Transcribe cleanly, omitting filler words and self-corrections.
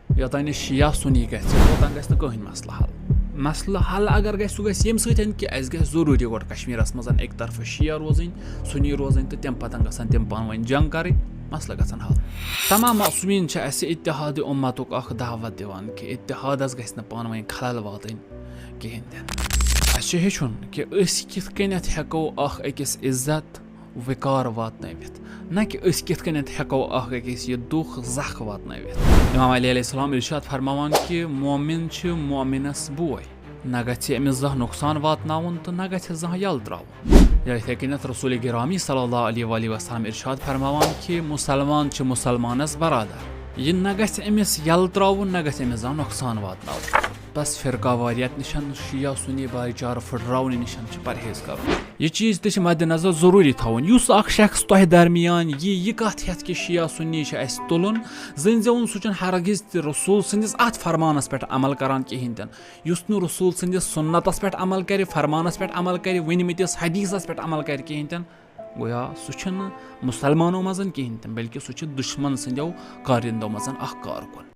योतान शिया सुनी गोतान गस कहीं मसला हल अगर गस सह गस यम सतन कि अस गस जरूरी गोड कश्मीरस मज एक तरफ शिया रोजन सुनी रोजन तो तम पतन गसन तम पान वन जंग कर मसला गसन हल तमाम मासूमीन इत्तेहाद उम्मतुक अख दावत दिवान कि इत्तेहादस गस न पान वन खलल वातन कहीं अस हेचुन कि अस किथ कनेथ हेको अख अकिस इज्जत विकार वातनवित न कि अस किथ कनेथ हेको अख अकिस ये दुख जख वातनवित इमाम अली अलैहिस्सलाम इरशाद फरमावान कि मोमिन छ मोमिनस बोय न गछ अमिस जह नुकसान वातनाउन तो न गछ जह यल त्राउन इथे कनेथ रसूल गिरामी सल्लल्लाहु अलैहि वसल्लम इरशाद फरमावान कि मुसलमान छ मुसलमानस बरादर ये न गछ अमिस यल त्राउन न गछ अमिस जह नुकसान वातनाउन बस फिरका वारियत निशन शिया सुनी भाईचार फुटरावन निशन परहेज कर यह चीज तह मद्देनजर जरूरी थवन युस अख शख्स तह दरमियान यह कत हेत कि शिया सुन्नी अस तुलन जन जवन सह हरगिज त रसूल सन्दिस अत फरमानस पे अमल करान कहीं तन युस नु रसूल सन्दिस सुन्नतस पे अमल कर फरमानस पे अमल कर वनमतिस हदीसस पे अमल कर कहीं तन गोया सह मुसलमानों मजन कहीं तन बल्कि सह दुश्मन सन्दो कारिंदों मजन अख कारकुन।